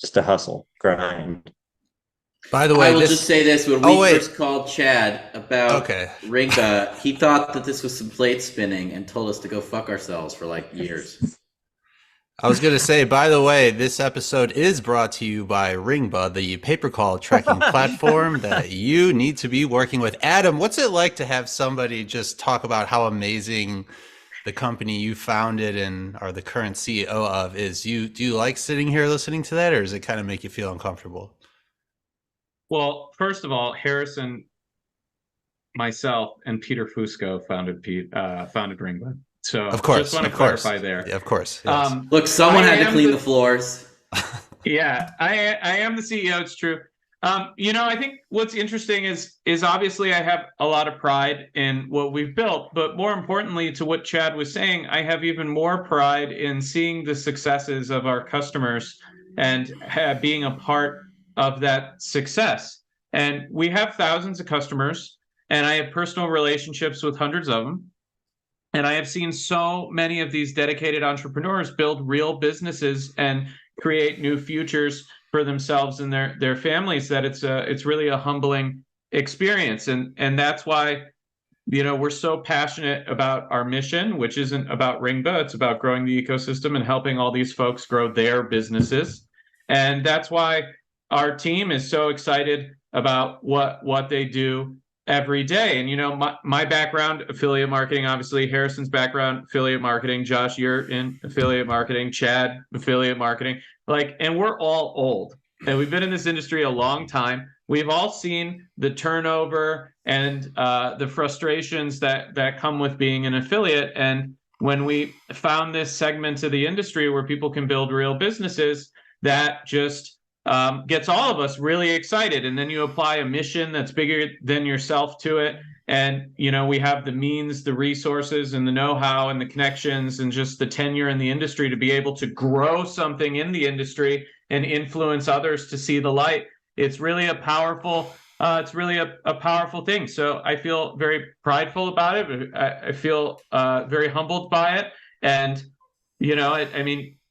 A: just a hustle grind.
C: By the way,
D: I will just say this: when we first called Chad about
C: Okay.
D: Ringba, he thought that this was some plate spinning and told us to go fuck ourselves for like years.
C: I was going to say, by the way, this episode is brought to you by Ringba, the pay-per-call tracking platform that you need to be working with. Adam, what's it like to have somebody just talk about how amazing the company you founded and are the current CEO of is? Do you like sitting here listening to that, or does it kind of make you feel uncomfortable?
E: Well, first of all, Harrison, myself, and Peter Fusco founded Ringba. So
C: Of course,
E: just want to
C: of course.
E: clarify there.
C: Yeah, of course. Yes.
D: Look, someone had to clean the floors.
E: Yeah, I am the CEO. It's true. I think what's interesting is obviously I have a lot of pride in what we've built, but more importantly, to what Chad was saying, I have even more pride in seeing the successes of our customers and being a part of that success. And we have thousands of customers, and I have personal relationships with hundreds of them. And I have seen so many of these dedicated entrepreneurs build real businesses and create new futures for themselves and their families, that it's really a humbling experience. And that's why, we're so passionate about our mission, which isn't about Ringba. It's about growing the ecosystem and helping all these folks grow their businesses. And that's why our team is so excited about what they do every day. And my background, affiliate marketing, obviously. Harrison's background, affiliate marketing. Josh, you're in affiliate marketing. Chad, affiliate marketing. And we're all old, and we've been in this industry a long time. We've all seen the turnover and the frustrations that come with being an affiliate. And when we found this segment of the industry where people can build real businesses, that just gets all of us really excited. And then you apply a mission that's bigger than yourself to it. And, we have the means, the resources, and the know-how and the connections and just the tenure in the industry to be able to grow something in the industry and influence others to see the light. It's really a powerful thing. So I feel very prideful about it. I feel very humbled by it. And,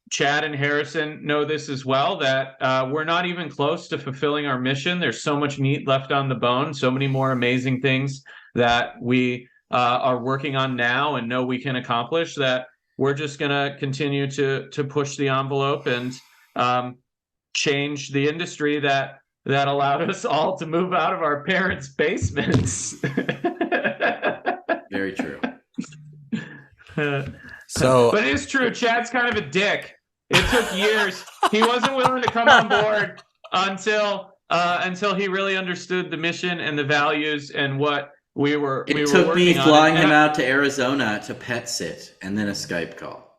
E: Chad and Harrison know this as well, that we're not even close to fulfilling our mission. There's so much meat left on the bone, so many more amazing things that we are working on now and know we can accomplish, that we're just going to continue to push the envelope and change the industry that allowed us all to move out of our parents' basements.
D: Very true.
E: But it is true. Chad's kind of a dick. It took years. He wasn't willing to come on board until he really understood the mission and the values and what we were.
D: It took me flying him out to Arizona to pet sit and then a Skype call.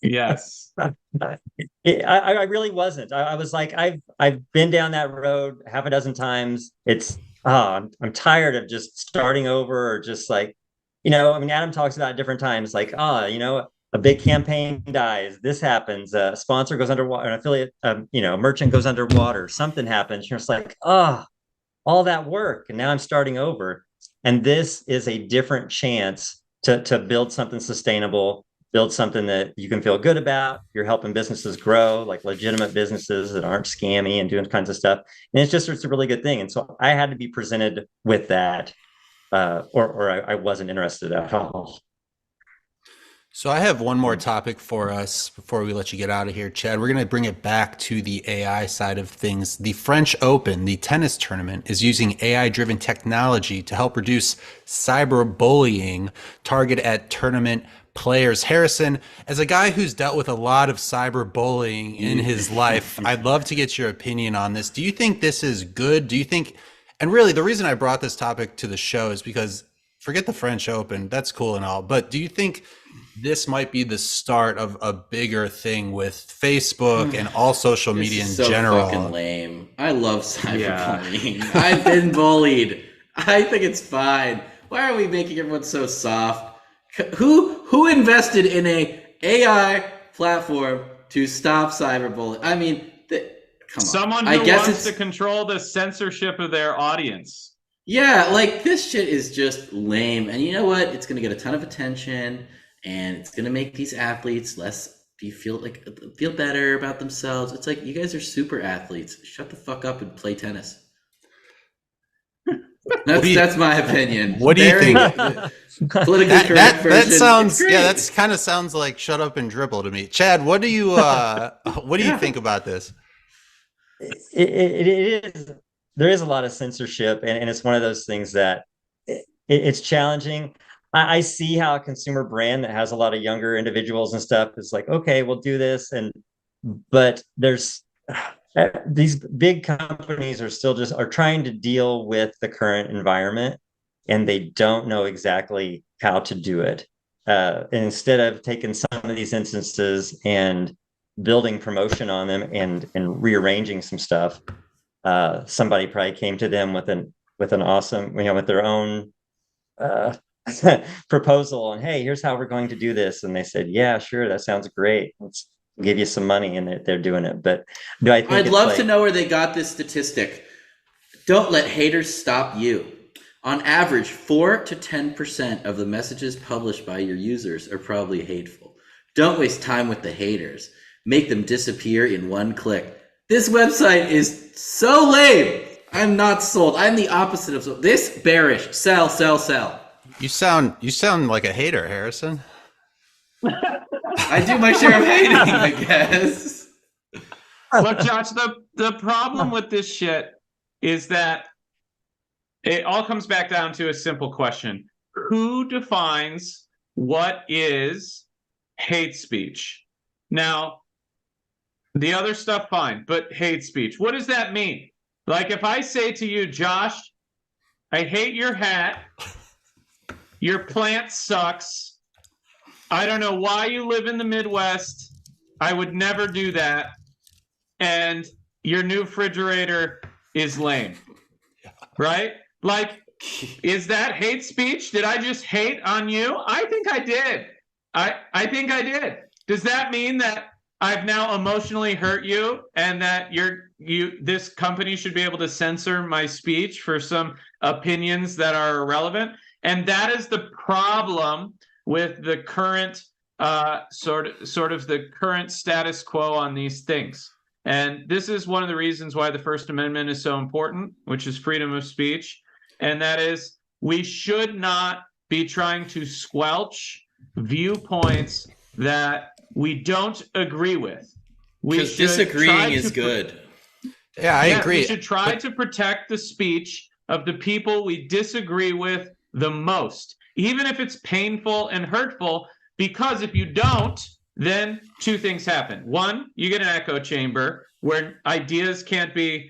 E: Yes.
A: I really wasn't. I was like, I've been down that road half a dozen times. It's I'm tired of just starting over or just like, I mean, Adam talks about it different times, like, a big campaign dies, this happens, a sponsor goes underwater, an affiliate, a merchant goes underwater, something happens. You're just like, all that work, and now I'm starting over. And this is a different chance to build something sustainable, build something that you can feel good about. You're helping businesses grow, like legitimate businesses that aren't scammy and doing kinds of stuff. And it's a really good thing. And so I had to be presented with that, or I wasn't interested at all.
C: So I have one more topic for us before we let you get out of here, Chad. We're going to bring it back to the AI side of things. The French Open, the tennis tournament, is using AI-driven technology to help reduce cyberbullying targeted at tournament players. Harrison, as a guy who's dealt with a lot of cyberbullying in his life, I'd love to get your opinion on this. Do you think this is good? Do you think, and really the reason I brought this topic to the show is because forget the French Open, that's cool and all, but do you think this might be the start of a bigger thing with Facebook and all social media in general?
D: Fucking lame. I love cyberbullying. Yeah. I've been bullied. I think it's fine. Why are we making everyone so soft? Who invested in a AI platform to stop cyberbullying? I mean, come on.
E: Someone who wants to control the censorship of their audience.
D: Yeah, like this shit is just lame. And you know what? It's going to get a ton of attention. And it's gonna make these athletes feel better about themselves. It's like, you guys are super athletes. Shut the fuck up and play tennis. That's my opinion.
C: What do you think?
D: Politically correct version.
C: That sounds, that kind of sounds like shut up and dribble to me. Chad, what do you think about this?
A: It is. There is a lot of censorship, and it's one of those things that it's challenging. I see how a consumer brand that has a lot of younger individuals and stuff is like, okay, we'll do this. But there's these big companies are trying to deal with the current environment, and they don't know exactly how to do it. And instead of taking some of these instances and building promotion on them and rearranging some stuff, somebody probably came to them with an awesome, with their own proposal, and hey, here's how we're going to do this, and they said, yeah, sure, that sounds great, let's give you some money, and they're doing it. But do I think
D: I'd love to know where they got this statistic. Don't let haters stop you. On average, 4 to 10% of the messages published by your users are probably hateful. Don't waste time with the haters. Make them disappear in one click. This website is so lame. I'm not sold. I'm the opposite of sold. This bearish. Sell, sell, sell.
C: You sound like a hater, Harrison.
D: I do my share of hating, I guess.
E: Look, Josh, the problem with this shit is that it all comes back down to a simple question. Who defines what is hate speech? Now, the other stuff, fine, but hate speech, what does that mean? Like if I say to you, Josh, I hate your hat, your plant sucks, I don't know why you live in the Midwest, I would never do that, and your new refrigerator is lame, right? Like, is that hate speech? Did I just hate on you? I think I did. I think I did. Does that mean that I've now emotionally hurt you and that this company should be able to censor my speech for some opinions that are irrelevant? And that is the problem with the current sort of the current status quo on these things. And this is one of the reasons why the First Amendment is so important, which is freedom of speech. And that is, we should not be trying to squelch viewpoints that we don't agree with.
D: Because disagreeing is good.
C: Yeah, I agree.
E: We should try to protect the speech of the people we disagree with the most, even if it's painful and hurtful, because if you don't, then two things happen. One, you get an echo chamber where ideas can't have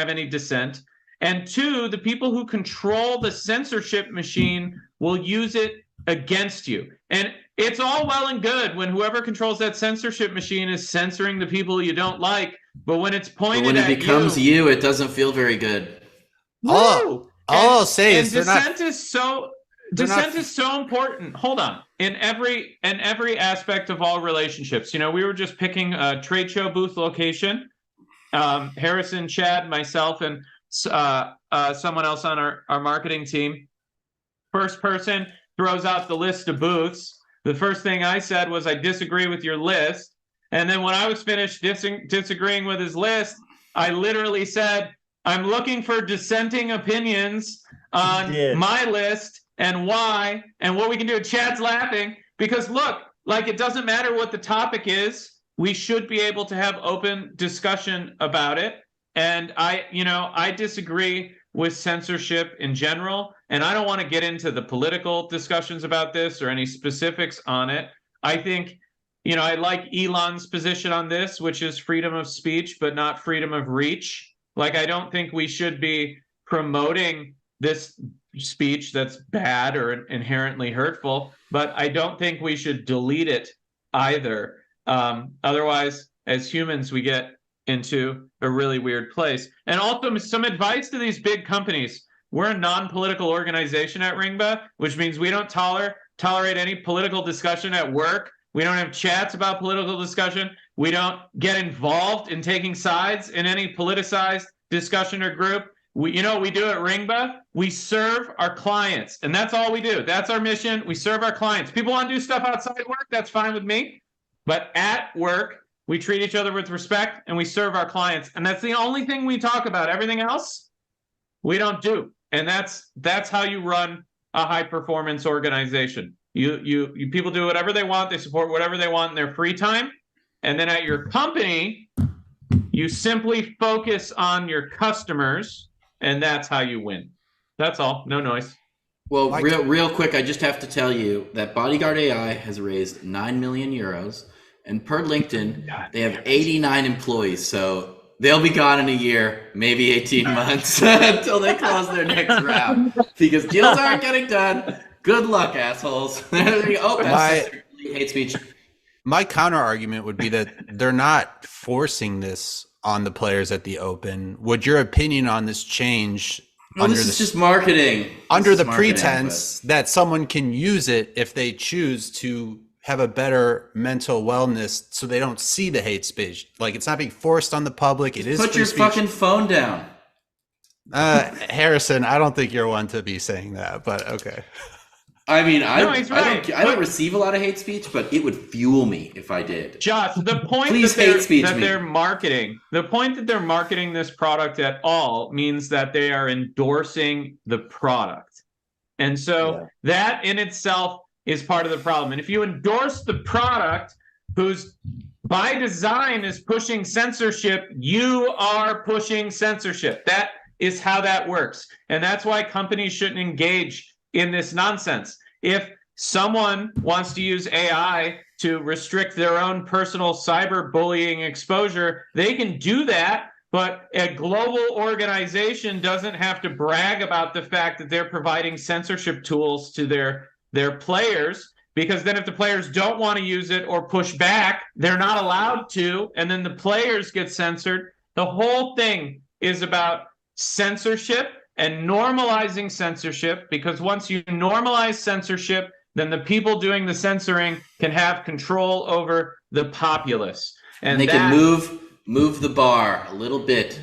E: any dissent. And two, the people who control the censorship machine will use it against you. And it's all well and good when whoever controls that censorship machine is censoring the people you don't like, But when it's
D: But
E: pointed
D: when it
E: at
D: becomes you, it doesn't feel very good.
C: All I'll say is
E: dissent is so
C: they're not-
E: dissent is so important. Hold on. In every aspect of all relationships. We were just picking a trade show booth location. Harrison, Chad, myself, and someone else on our marketing team. First person throws out the list of booths. The first thing I said was, I disagree with your list. And then when I was finished disagreeing with his list, I literally said, I'm looking for dissenting opinions on my list and why and what we can do. Chad's laughing because look, like it doesn't matter what the topic is. We should be able to have open discussion about it. And I disagree with censorship in general. And I don't want to get into the political discussions about this or any specifics on it. I think, I like Elon's position on this, which is freedom of speech, but not freedom of reach. Like, I don't think we should be promoting this speech that's bad or inherently hurtful, but I don't think we should delete it either. Otherwise, as humans, we get into a really weird place. And also some advice to these big companies. We're a non-political organization at Ringba, which means we don't tolerate any political discussion at work. We don't have chats about political discussion. We don't get involved in taking sides in any politicized discussion or group. We do at Ringba, we serve our clients, and that's all we do. That's our mission. We serve our clients. People want to do stuff outside work, that's fine with me. But at work, we treat each other with respect and we serve our clients. And that's the only thing we talk about. Everything else, we don't do. And that's how you run a high performance organization. You people do whatever they want, they support whatever they want in their free time. And then at your company, you simply focus on your customers, and that's how you win. That's all. No noise.
D: Well, real quick, I just have to tell you that Bodyguard AI has raised 9 million euros, and per LinkedIn, they have 89 employees. So they'll be gone in a year, maybe 18 months until they close their next round because deals aren't getting done. Good luck, assholes. Hate speech.
C: My counter argument would be that they're not forcing this on the players at the open. Would your opinion on this change?
D: Well, this is just marketing.
C: Under the pretense that someone can use it if they choose to have a better mental wellness so they don't see the hate speech. Like, it's not being forced on the public. It is
D: put your
C: speech.
D: Fucking phone down.
C: Harrison, I don't think you're one to be saying that, but okay.
D: I mean, I don't receive a lot of hate speech, but it would fuel me if I did.
E: Josh, the point they're marketing this product at all means that they are endorsing the product. And so that in itself is part of the problem. And if you endorse the product whose by design is pushing censorship, you are pushing censorship. That is how that works. And that's why companies shouldn't engage in this nonsense. If someone wants to use AI to restrict their own personal cyberbullying exposure, they can do that, but a global organization doesn't have to brag about the fact that they're providing censorship tools to their players, because then if the players don't want to use it or push back, they're not allowed to, and then the players get censored. The whole thing is about censorship and normalizing censorship, because once you normalize censorship, then the people doing the censoring can have control over the populace.
D: And they can move the bar a little bit.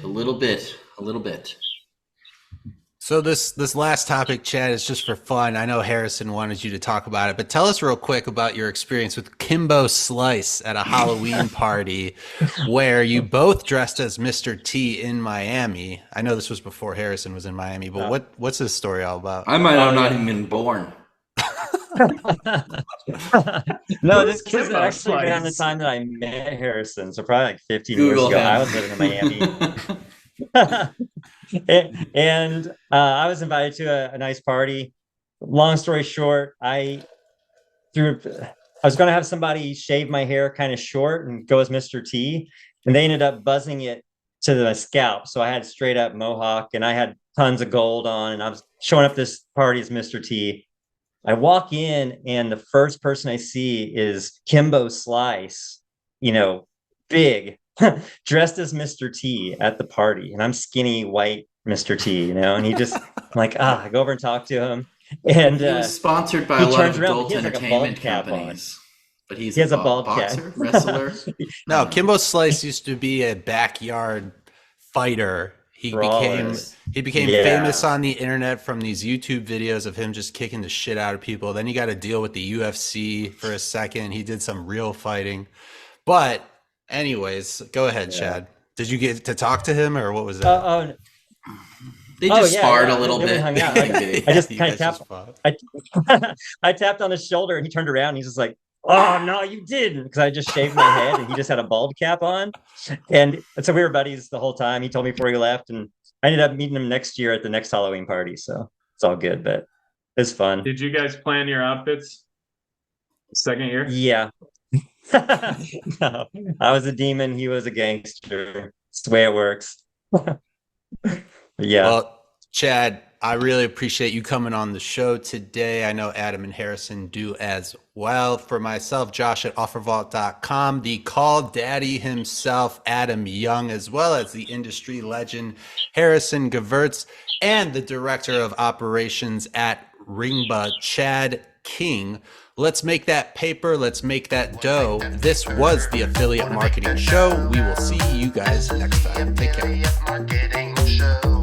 C: So this last topic, Chad, is just for fun. I know Harrison wanted you to talk about it, but tell us real quick about your experience with Kimbo Slice at a Halloween party where you both dressed as Mr. T in Miami. I know this was before Harrison was in Miami, but what's this story all about?
D: I might have not even been born.
A: No, this was actually around the time that I met Harrison, so probably like 15 years ago. I was living in Miami. And I was invited to a nice party. Long story short, I was going to have somebody shave my hair kind of short and go as Mr. T, and they ended up buzzing it to the scalp. So I had straight up mohawk, and I had tons of gold on, and I was showing up this party as Mr. T. I walk in, and the first person I see is Kimbo Slice, big, dressed as Mr. T at the party, and I'm skinny white Mr. T, and he just I'm like, I go over and talk to him, and
D: He was sponsored by
A: he
D: a lot
A: turns
D: of
A: around,
D: adult
A: he has like a bald
D: entertainment
A: cap on.
D: companies. But
A: He has a bald
D: boxer,
A: cap.
D: wrestler.
C: No, Kimbo Slice used to be a backyard fighter. He
A: Brawler.
C: became
A: Yeah.
C: famous on the internet from these YouTube videos of him just kicking the shit out of people. Then he got to deal with the UFC for a second. He did some real fighting. But anyways, go ahead, Chad. Did you get to talk to him, or what was that?
D: They just sparred a
A: yeah.
D: little
A: Then we
D: bit.
A: hung out. I just
C: You
A: kind of
C: guys
A: tapped.
C: just fought.
A: I tapped on his shoulder, and he turned around. And he's just like, "Oh no, you didn't!" Because I just shaved my head, and he just had a bald cap on. And so we were buddies the whole time. He told me before he left, and I ended up meeting him next year at the next Halloween party. So it's all good, but it's fun.
E: Did you guys plan your outfits? Second year?
A: Yeah. No, I was a demon. He was a gangster. It's the way it works. Yeah.
C: Well, Chad, I really appreciate you coming on the show today. I know Adam and Harrison do as well. For myself, Josh at OfferVault.com, the call daddy himself, Adam Young, as well as the industry legend, Harrison Gevirtz, and the director of operations at Ringba, Chad King. Let's make that paper. Let's make that dough. This was the Affiliate Marketing Show. We will see you guys next time. Take care.
B: Affiliate Marketing Show.